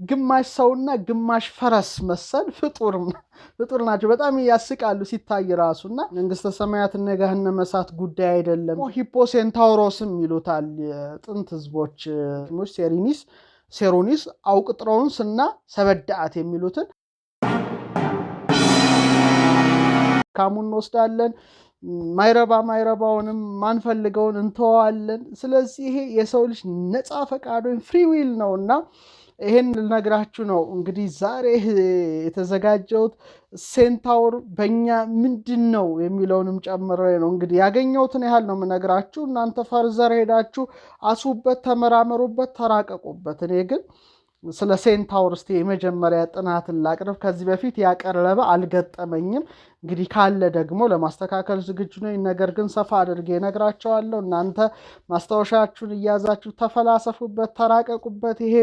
ግማሽ ሰውና ግማሽ ፈረስ መሰል ፍጡር ናቸው። በጣም ያስቃሉ ሲታይ ራሱና መንግስተ ሰማያትና የገሃነመ እሳት ጉዳይ አይደለም። ሂፖሴንታውሮስም ይሉታል የጥንት ህዝቦች ሴሩኒስ አውቅጥሮንስ እና ሰበዳአት የሚሉትን ካሙን እንወስዳለን። ማይረባውንም ማንፈልገውን እንተዋለን። ስለዚህ ይሄ የሰው ልጅ ነፃ ፈቃድ ወይም ፍሪ ዊል ነውና ይሄን ልነግራችሁ ነው። እንግዲህ ዛሬ የተዘጋጀሁት ሴንታውር በእኛ ምንድን ነው የሚለውንም ጨምሬ ነው። እንግዲህ ያገኘሁትን ያህል ነው የምነግራችሁ። እናንተ ፈርዘር ሄዳችሁ አስቡበት፣ ተመራመሩበት፣ ተራቀቁበት። እኔ ግን ስለ ሴንታውር እስቲ የመጀመሪያ ጥናትን ላቅርብ። ከዚህ በፊት ያቀረበ አልገጠመኝም። እንግዲህ ካለ ደግሞ ለማስተካከል ዝግጁ ነኝ። ነገር ግን ሰፋ አድርጌ እነግራቸዋለሁ። እናንተ ማስታወሻችሁን እያዛችሁ ተፈላሰፉበት፣ ተራቀቁበት። ይሄ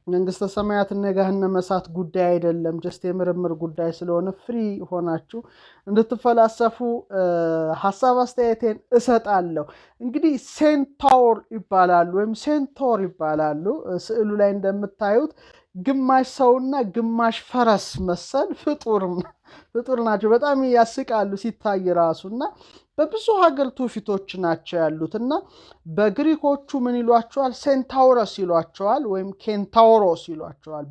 መንግስተ ሰማያትና የገሃነመ እሳት ጉዳይ አይደለም። ጀስት የምርምር ጉዳይ ስለሆነ ፍሪ ሆናችሁ እንድትፈላሰፉ ሐሳብ አስተያየቴን እሰጣለሁ። እንግዲህ ሴንታውር ይባላሉ ወይም ሴንቶር ይባላሉ። ስዕሉ ላይ እንደምታዩት ግማሽ ሰውና ግማሽ ፈረስ መሰል ፍጡር ናቸው። በጣም ያስቃሉ ሲታይ ራሱና በብዙ ሀገር ትውፊቶች ናቸው ያሉትና በግሪኮቹ ምን ይሏቸዋል? ሴንታውረስ ይሏቸዋል ወይም ኬንታውሮስ ይሏቸዋል።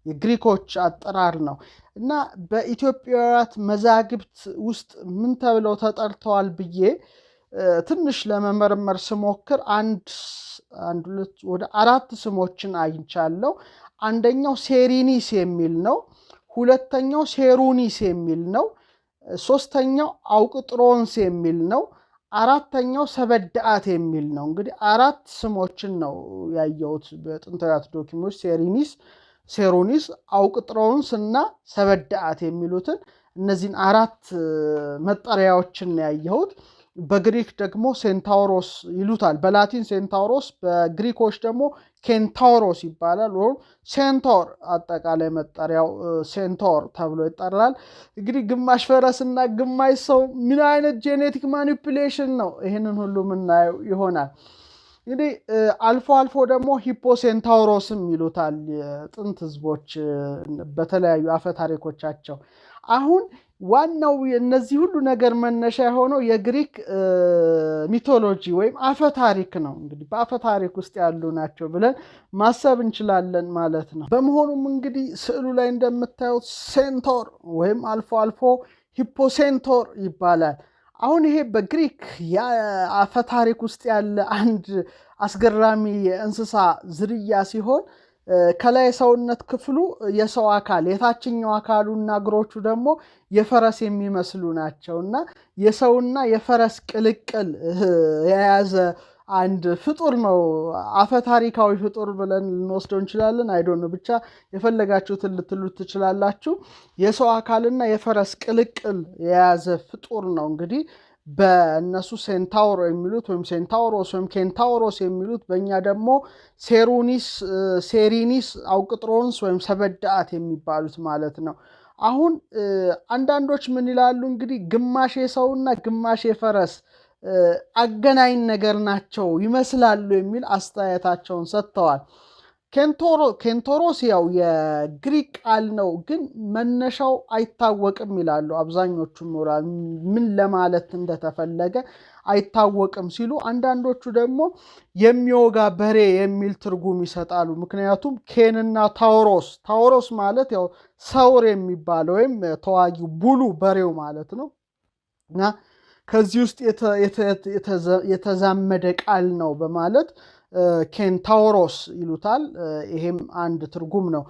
የግሪኮች አጠራር ነው እና በኢትዮጵያውያን መዛግብት ውስጥ ምን ተብለው ተጠርተዋል ብዬ ትንሽ ለመመርመር ስሞክር ወደ 4 ስሞችን አግኝቻለሁ። አንደኛው ሴሪኒስ የሚል ነው። ሁለተኛው ሴሩኒስ የሚል ነው። ሶስተኛው አውቅጥሮንስ የሚል ነው። አራተኛው ሰበዳአት የሚል ነው። እንግዲህ 4 ስሞችን ነው ያየሁት በጥንታዊት ዶክመንቶች፣ ሴሩኒስ፣ አውቅጥሮንስ እና ሰበዳአት የሚሉትን እነዚህን 4 መጠሪያዎችን ያየሁት። በግሪክ ደግሞ ሴንታውሮስ ይሉታል። በላቲን ሴንታውሮስ፣ በግሪኮች ደግሞ ኬንታውሮስ ይባላል። ወይም ሴንቶር አጠቃላይ መጠሪያው ሴንቶር ተብሎ ይጠራል። እንግዲህ ግማሽ ፈረስና ግማሽ ሰው ምን አይነት ጄኔቲክ ማኒፑሌሽን ነው? ይህንን ሁሉ የምናየው ይሆናል። እንግዲህ አልፎ ደግሞ ሂፖሴንታውሮስም ይሉታል የጥንት ህዝቦች በተለያዩ አፈ ታሪኮቻቸው። አሁን ዋናው የነዚህ ሁሉ ነገር መነሻ የሆነው የግሪክ ሚቶሎጂ ወይም አፈ ታሪክ ነው። እንግዲህ በአፈ ታሪክ ውስጥ ያሉ ናቸው ብለን ማሰብ እንችላለን ማለት ነው። በመሆኑም እንግዲህ ስዕሉ ላይ እንደምታዩት ሴንቶር ወይም አልፎ ሂፖሴንቶር ይባላል። አሁን ይሄ በግሪክ የአፈ ታሪክ ውስጥ ያለ አንድ አስገራሚ የእንስሳ ዝርያ ሲሆን ከላይ ሰውነት ክፍሉ የሰው አካል፣ የታችኛው አካሉና እግሮቹ ደግሞ የፈረስ የሚመስሉ ናቸውና የሰውና የፈረስ ቅልቅል የያዘ አንድ ፍጡር ነው። አፈ ታሪካዊ ፍጡር ብለን ልንወስደው እንችላለን። አይዶን ብቻ የፈለጋችሁትን ልትሉት ትችላላችሁ። የሰው አካልና የፈረስ ቅልቅል የያዘ ፍጡር ነው። እንግዲህ በእነሱ ሴንታውሮ የሚሉት ወይም ሴንታውሮስ ወይም ኬንታውሮስ የሚሉት፣ በእኛ ደግሞ ሴሪኒስ፣ አውቅጥሮንስ ወይም ሰበዳአት የሚባሉት ማለት ነው። አሁን አንዳንዶች ምን ይላሉ? እንግዲህ ግማሽ የሰውና ግማሽ የፈረስ አገናኝ ነገር ናቸው ይመስላሉ የሚል አስተያየታቸውን ሰጥተዋል። ኬንቶሮስ ያው የግሪክ ቃል ነው፣ ግን መነሻው አይታወቅም ይላሉ አብዛኞቹ ምሁራን። ምን ለማለት እንደተፈለገ አይታወቅም ሲሉ፣ አንዳንዶቹ ደግሞ የሚወጋ በሬ የሚል ትርጉም ይሰጣሉ። ምክንያቱም ኬንና ታውሮስ ማለት ያው ሰውር የሚባለው ወይም ተዋጊው ቡሉ በሬው ማለት ነው እና ከዚህ ውስጥ የተዛመደ ቃል ነው በማለት ኬንታውሮስ ይሉታል። ይሄም አንድ ትርጉም ነው።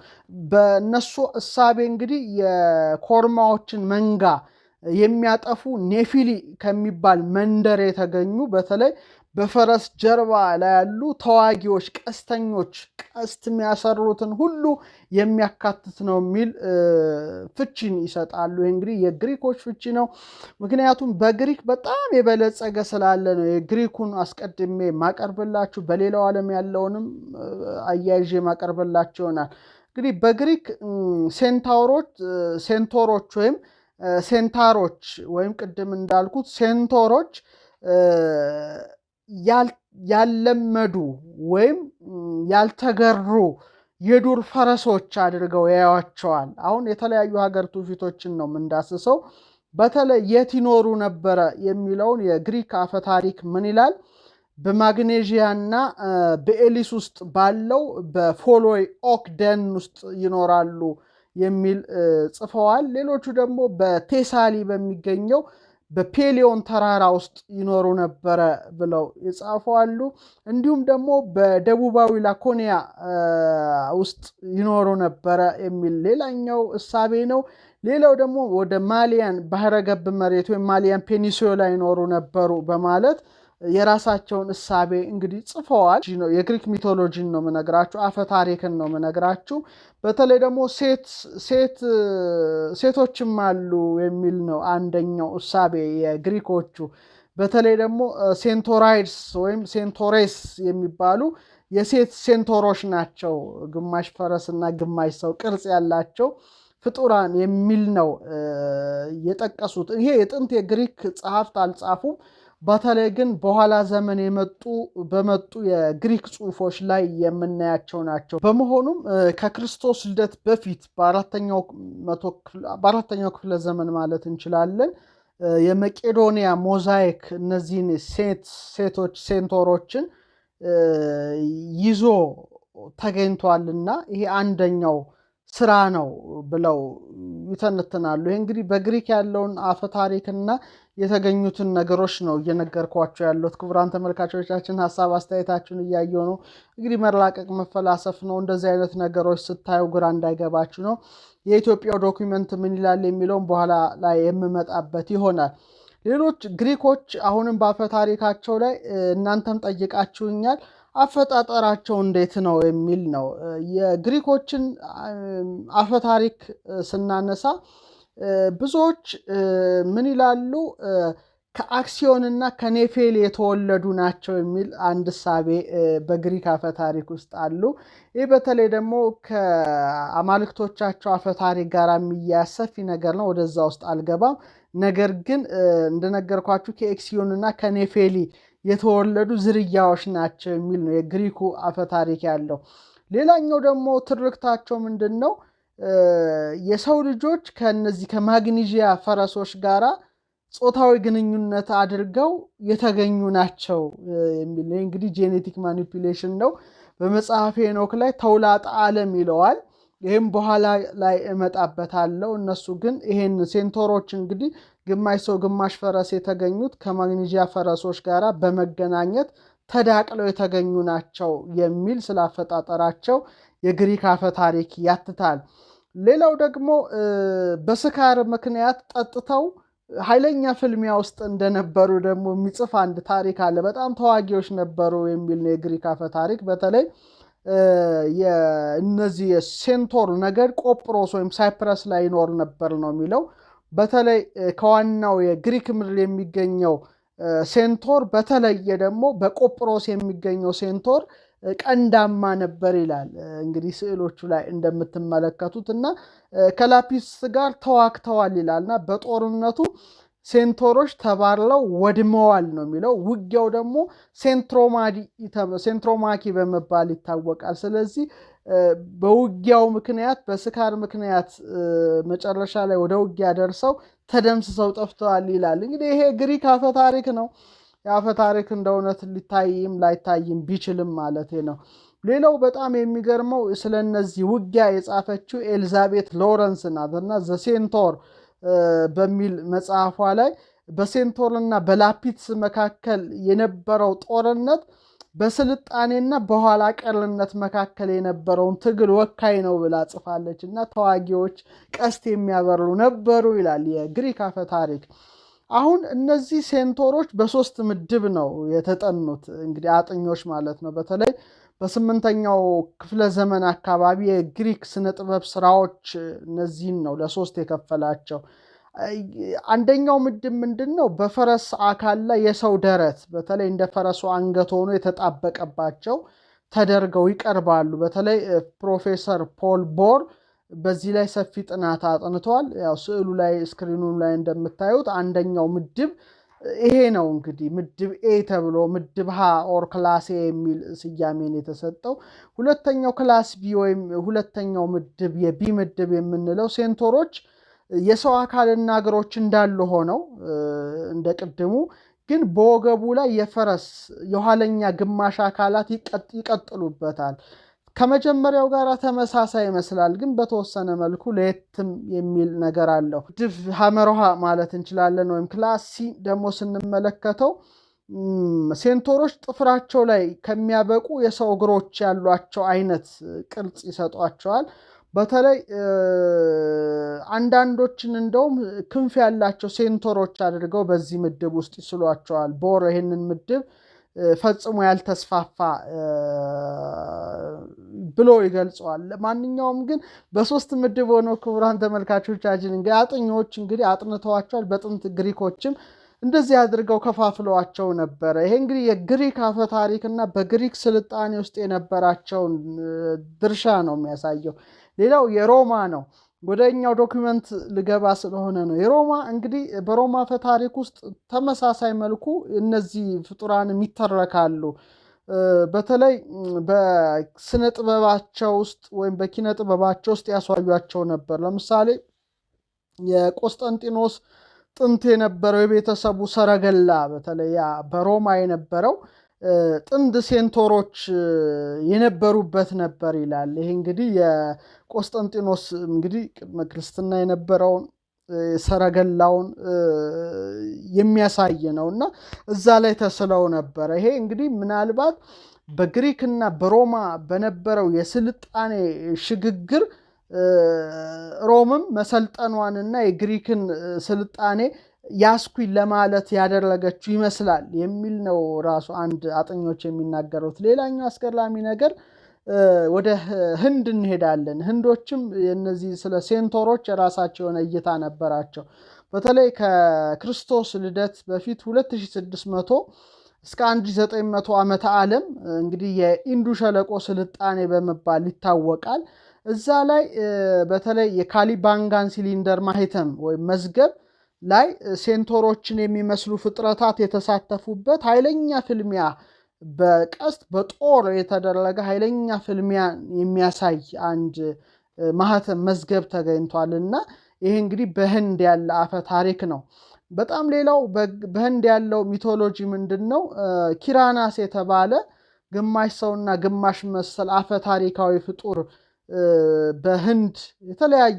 በእነሱ እሳቤ እንግዲህ የኮርማዎችን መንጋ የሚያጠፉ ኔፊሊ ከሚባል መንደር የተገኙ በተለይ በፈረስ ጀርባ ላይ ያሉ ተዋጊዎች፣ ቀስተኞች፣ ቀስት የሚያሰሩትን ሁሉ የሚያካትት ነው የሚል ፍቺን ይሰጣሉ። ይህ እንግዲህ የግሪኮች ፍቺ ነው። ምክንያቱም በግሪክ በጣም የበለጸገ ስላለ ነው። የግሪኩን አስቀድሜ ማቀርብላችሁ፣ በሌላው ዓለም ያለውንም አያይዤ ማቀርብላችሁ ይሆናል። እንግዲህ በግሪክ ሴንቶሮች ወይም ሴንታሮች ወይም ቅድም እንዳልኩት ሴንቶሮች ያለመዱ ወይም ያልተገሩ የዱር ፈረሶች አድርገው ያዩዋቸዋል። አሁን የተለያዩ ሀገር ትውፊቶችን ነው የምንዳስሰው። በተለይ የት ይኖሩ ነበረ የሚለውን የግሪክ አፈ ታሪክ ምን ይላል? በማግኔዥያና በኤሊስ ውስጥ ባለው በፎሎይ ኦክ ደን ውስጥ ይኖራሉ የሚል ጽፈዋል። ሌሎቹ ደግሞ በቴሳሊ በሚገኘው በፔሊዮን ተራራ ውስጥ ይኖሩ ነበረ ብለው ይጻፋሉ። እንዲሁም ደግሞ በደቡባዊ ላኮኒያ ውስጥ ይኖሩ ነበረ የሚል ሌላኛው እሳቤ ነው። ሌላው ደግሞ ወደ ማሊያን ባህረ ገብ መሬት ወይም ማሊያን ፔኒንሱላ ይኖሩ ነበሩ በማለት የራሳቸውን እሳቤ እንግዲህ ጽፈዋል። የግሪክ ሚቶሎጂን ነው የምነግራችሁ፣ አፈ ታሪክን ነው የምነግራችሁ። በተለይ ደግሞ ሴቶችም አሉ የሚል ነው አንደኛው እሳቤ የግሪኮቹ። በተለይ ደግሞ ሴንቶራይድስ ወይም ሴንቶሬስ የሚባሉ የሴት ሴንቶሮች ናቸው። ግማሽ ፈረስና ግማሽ ሰው ቅርጽ ያላቸው ፍጡራን የሚል ነው የጠቀሱት። ይሄ የጥንት የግሪክ ጸሐፍት አልጻፉም። በተለይ ግን በኋላ ዘመን በመጡ የግሪክ ጽሑፎች ላይ የምናያቸው ናቸው። በመሆኑም ከክርስቶስ ልደት በፊት በአራተኛው ክፍለ ዘመን ማለት እንችላለን የመቄዶንያ ሞዛይክ እነዚህን ሴቶች ሴንቶሮችን ይዞ ተገኝቷልና ይሄ አንደኛው ስራ ነው ብለው ይተነትናሉ። ይሄ እንግዲህ በግሪክ ያለውን አፈ ታሪክና የተገኙትን ነገሮች ነው እየነገርኳቸው ያሉት። ክቡራን ተመልካቾቻችን ሐሳብ አስተያየታችሁን እያየሁ ነው። እንግዲህ መላቀቅ መፈላሰፍ ነው። እንደዚህ አይነት ነገሮች ስታዩ ግራ እንዳይገባችሁ ነው። የኢትዮጵያው ዶክመንት ምን ይላል የሚለውን በኋላ ላይ የምመጣበት ይሆናል። ሌሎች ግሪኮች አሁንም በአፈ ታሪካቸው ላይ እናንተም ጠይቃችሁኛል፣ አፈጣጠራቸው እንዴት ነው የሚል ነው። የግሪኮችን አፈ ታሪክ ስናነሳ ብዙዎች ምን ይላሉ? ከአክሲዮንና ከኔፌል የተወለዱ ናቸው የሚል አንድ እሳቤ በግሪክ አፈ ታሪክ ውስጥ አሉ። ይህ በተለይ ደግሞ ከአማልክቶቻቸው አፈ ታሪክ ጋር የሚያያዝ ሰፊ ነገር ነው። ወደዛ ውስጥ አልገባም። ነገር ግን እንደነገርኳችሁ ከአክሲዮንና ከኔፌሊ የተወለዱ ዝርያዎች ናቸው የሚል ነው የግሪኩ አፈ ታሪክ ያለው። ሌላኛው ደግሞ ትርክታቸው ምንድን ነው? የሰው ልጆች ከነዚህ ከማግኒዥያ ፈረሶች ጋራ ጾታዊ ግንኙነት አድርገው የተገኙ ናቸው የሚል እንግዲህ ጄኔቲክ ማኒፑሌሽን ነው። በመጽሐፈ ሄኖክ ላይ ተውላጠ ዓለም ይለዋል። ይህም በኋላ ላይ እመጣበታለሁ። እነሱ ግን ይሄን ሴንቶሮች እንግዲህ ግማሽ ሰው ግማሽ ፈረስ የተገኙት ከማግኒዥያ ፈረሶች ጋራ በመገናኘት ተዳቅለው የተገኙ ናቸው የሚል ስላፈጣጠራቸው የግሪክ አፈ ታሪክ ያትታል። ሌላው ደግሞ በስካር ምክንያት ጠጥተው ኃይለኛ ፍልሚያ ውስጥ እንደነበሩ ደግሞ የሚጽፍ አንድ ታሪክ አለ። በጣም ተዋጊዎች ነበሩ የሚል ነው የግሪክ አፈ ታሪክ። በተለይ እነዚህ የሴንቶር ነገድ ቆጵሮስ ወይም ሳይፕረስ ላይ ይኖር ነበር ነው የሚለው። በተለይ ከዋናው የግሪክ ምድር የሚገኘው ሴንቶር በተለየ ደግሞ በቆጵሮስ የሚገኘው ሴንቶር ቀንዳማ ነበር ይላል። እንግዲህ ስዕሎቹ ላይ እንደምትመለከቱት እና ከላፒስ ጋር ተዋግተዋል ይላልና በጦርነቱ ሴንቶሮች ተባርለው ወድመዋል ነው የሚለው። ውጊያው ደግሞ ሴንትሮማኪ በመባል ይታወቃል። ስለዚህ በውጊያው ምክንያት በስካር ምክንያት መጨረሻ ላይ ወደ ውጊያ ደርሰው ተደምስሰው ጠፍተዋል ይላል። እንግዲህ ይሄ ግሪክ አፈ ታሪክ ነው። የአፈ ታሪክ እንደ እውነት ሊታይም ላይታይም ቢችልም ማለት ነው። ሌላው በጣም የሚገርመው ስለነዚህ ውጊያ የጻፈችው ኤልዛቤት ሎረንስ ናትና ዘሴንቶር በሚል መጽሐፏ ላይ በሴንቶርና በላፒስ መካከል የነበረው ጦርነት በስልጣኔና በኋላ ቀርነት መካከል የነበረውን ትግል ወካይ ነው ብላ ጽፋለች። እና ተዋጊዎች ቀስት የሚያበሩ ነበሩ ይላል የግሪክ አፈ ታሪክ። አሁን እነዚህ ሴንቶሮች በሶስት ምድብ ነው የተጠኑት፣ እንግዲህ አጥኞች ማለት ነው። በተለይ በ8ኛው ክፍለ ዘመን አካባቢ የግሪክ ስነ ጥበብ ስራዎች እነዚህን ነው ለሶስት የከፈላቸው። አንደኛው ምድብ ምንድን ነው? በፈረስ አካል ላይ የሰው ደረት በተለይ እንደ ፈረሱ አንገት ሆኖ የተጣበቀባቸው ተደርገው ይቀርባሉ። በተለይ ፕሮፌሰር ፖል ቦር በዚህ ላይ ሰፊ ጥናት አጥንቷል። ያው ስዕሉ ላይ ስክሪኑ ላይ እንደምታዩት አንደኛው ምድብ ይሄ ነው እንግዲህ ምድብ ኤ ተብሎ ምድብ ሀ ኦር ክላስ ኤ የሚል ስያሜን የተሰጠው። ሁለተኛው ክላስ ቢ ወይም ሁለተኛው ምድብ የቢ ምድብ የምንለው ሴንቶሮች የሰው አካልና እግሮች እንዳሉ ሆነው እንደ ቅድሙ ግን በወገቡ ላይ የፈረስ የኋለኛ ግማሽ አካላት ይቀጥሉበታል። ከመጀመሪያው ጋር ተመሳሳይ ይመስላል፣ ግን በተወሰነ መልኩ ለየትም የሚል ነገር አለው። ምድብ ሐመሮሃ ማለት እንችላለን። ወይም ክላስ ሲ ደግሞ ስንመለከተው ሴንቶሮች ጥፍራቸው ላይ ከሚያበቁ የሰው እግሮች ያሏቸው አይነት ቅርጽ ይሰጧቸዋል። በተለይ አንዳንዶችን እንደውም ክንፍ ያላቸው ሴንቶሮች አድርገው በዚህ ምድብ ውስጥ ይስሏቸዋል። ቦር ይህንን ምድብ ፈጽሞ ያልተስፋፋ ብሎ ይገልጸዋል። ማንኛውም ግን በሶስት ምድብ ሆነው ክቡራን ተመልካቾቻችን እንግዲህ አጥኞች እንግዲህ አጥንተዋቸዋል። በጥንት ግሪኮችም እንደዚህ አድርገው ከፋፍለዋቸው ነበረ። ይሄ እንግዲህ የግሪክ አፈ ታሪክና በግሪክ ስልጣኔ ውስጥ የነበራቸውን ድርሻ ነው የሚያሳየው። ሌላው የሮማ ነው። ወደኛው ዶክመንት ልገባ ስለሆነ ነው። የሮማ እንግዲህ በሮማ አፈ ታሪክ ውስጥ ተመሳሳይ መልኩ እነዚህ ፍጡራን ይተረካሉ። በተለይ በስነ ጥበባቸው ውስጥ ወይም በኪነ ጥበባቸው ውስጥ ያሳዩአቸው ነበር። ለምሳሌ የቆስጠንጢኖስ ጥንት የነበረው የቤተሰቡ ሰረገላ በተለይ በሮማ የነበረው ጥንድ ሴንቶሮች የነበሩበት ነበር ይላል። ይሄ እንግዲህ የቆስጠንጢኖስ እንግዲህ ቅድመ ክርስትና የነበረውን ሰረገላውን የሚያሳይ ነው እና እዛ ላይ ተስለው ነበረ። ይሄ እንግዲህ ምናልባት በግሪክና በሮማ በነበረው የስልጣኔ ሽግግር ሮምም መሰልጠኗንና የግሪክን ስልጣኔ ያስኩኝ ለማለት ያደረገችው ይመስላል የሚል ነው ራሱ አንድ አጥኞች የሚናገሩት። ሌላኛው አስገራሚ ነገር ወደ ህንድ እንሄዳለን። ህንዶችም የነዚህ ስለ ሴንቶሮች የራሳቸው የሆነ እይታ ነበራቸው። በተለይ ከክርስቶስ ልደት በፊት 2600 እስከ 1900 ዓመተ ዓለም እንግዲህ የኢንዱ ሸለቆ ስልጣኔ በመባል ይታወቃል። እዛ ላይ በተለይ የካሊባንጋን ሲሊንደር ማህተም ወይም መዝገብ ላይ ሴንቶሮችን የሚመስሉ ፍጥረታት የተሳተፉበት ኃይለኛ ፍልሚያ በቀስት በጦር የተደረገ ኃይለኛ ፍልሚያ የሚያሳይ አንድ ማህተም መዝገብ ተገኝቷልና ይሄ እንግዲህ በህንድ ያለ አፈ ታሪክ ነው። በጣም ሌላው በህንድ ያለው ሚቶሎጂ ምንድነው? ኪራናስ የተባለ ግማሽ ሰውና ግማሽ መሰል አፈ ታሪካዊ ፍጡር በህንድ የተለያዩ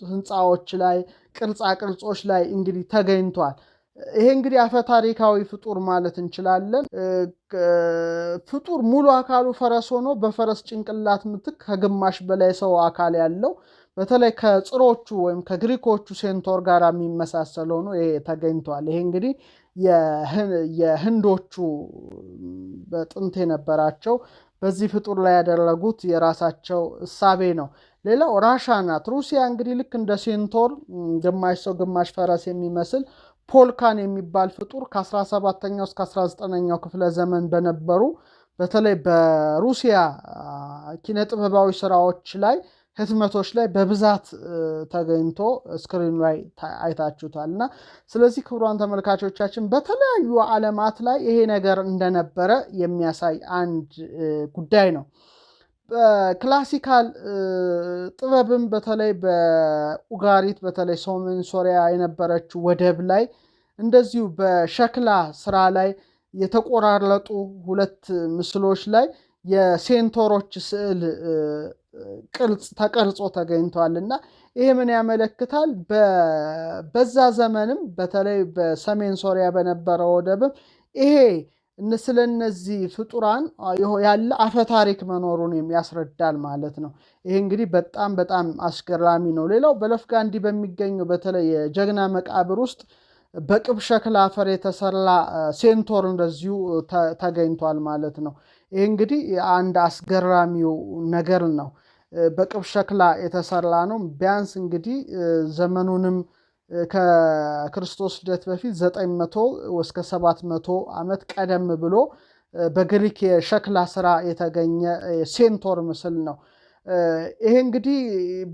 ህንፃዎች ላይ ቅርጻ ቅርጾች ላይ እንግዲህ ተገኝቷል። ይሄ እንግዲህ አፈ ታሪካዊ ፍጡር ማለት እንችላለን። ፍጡር ሙሉ አካሉ ፈረስ ሆኖ በፈረስ ጭንቅላት ምትክ ከግማሽ በላይ ሰው አካል ያለው በተለይ ከጽሮቹ ወይም ከግሪኮቹ ሴንቶር ጋር የሚመሳሰል ሆኖ ይሄ ተገኝቷል። ይሄ እንግዲህ የህንዶቹ በጥንት የነበራቸው በዚህ ፍጡር ላይ ያደረጉት የራሳቸው እሳቤ ነው። ሌላው ራሻ ናት። ሩሲያ እንግዲህ ልክ እንደ ሴንቶር ግማሽ ሰው ግማሽ ፈረስ የሚመስል ፖልካን የሚባል ፍጡር ከ17ኛው እስከ 19ኛው ክፍለ ዘመን በነበሩ በተለይ በሩሲያ ኪነጥበባዊ ስራዎች ላይ ህትመቶች ላይ በብዛት ተገኝቶ ስክሪን ላይ አይታችሁታል። እና ስለዚህ ክቡራን ተመልካቾቻችን በተለያዩ ዓለማት ላይ ይሄ ነገር እንደነበረ የሚያሳይ አንድ ጉዳይ ነው። በክላሲካል ጥበብም በተለይ በኡጋሪት በተለይ ሰሜን ሶሪያ የነበረችው ወደብ ላይ እንደዚሁ በሸክላ ስራ ላይ የተቆራረጡ ሁለት ምስሎች ላይ የሴንቶሮች ስዕል ቅርጽ ተቀርጾ ተገኝቷል። እና ይሄ ምን ያመለክታል? በዛ ዘመንም በተለይ በሰሜን ሶሪያ በነበረው ወደብም ይሄ ስለነዚህ ፍጡራን ያለ አፈ ታሪክ መኖሩን ያስረዳል ማለት ነው። ይሄ እንግዲህ በጣም በጣም አስገራሚ ነው። ሌላው በለፍጋንዲ በሚገኘው በተለይ የጀግና መቃብር ውስጥ በቅብ ሸክላ አፈር የተሰራ ሴንቶር እንደዚሁ ተገኝቷል ማለት ነው። ይሄ እንግዲህ አንድ አስገራሚው ነገር ነው። በቅብ ሸክላ የተሰራ ነው። ቢያንስ እንግዲህ ዘመኑንም ከክርስቶስ ልደት በፊት 900 እስከ 700 ዓመት ቀደም ብሎ በግሪክ የሸክላ ስራ የተገኘ ሴንቶር ምስል ነው። ይሄ እንግዲህ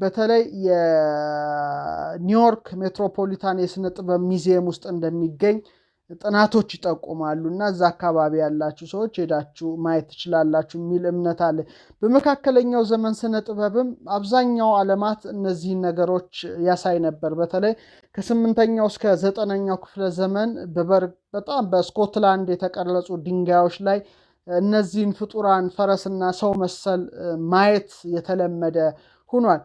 በተለይ የኒውዮርክ ሜትሮፖሊታን የስነ ጥበብ ሙዚየም ውስጥ እንደሚገኝ ጥናቶች ይጠቁማሉ እና እዛ አካባቢ ያላችሁ ሰዎች ሄዳችሁ ማየት ትችላላችሁ የሚል እምነት አለ። በመካከለኛው ዘመን ስነ ጥበብም አብዛኛው ዓለማት እነዚህን ነገሮች ያሳይ ነበር። በተለይ ከ8ኛው እስከ 9ኛው ክፍለ ዘመን በጣም በስኮትላንድ የተቀረጹ ድንጋዮች ላይ እነዚህን ፍጡራን ፈረስና ሰው መሰል ማየት የተለመደ ሆኗል።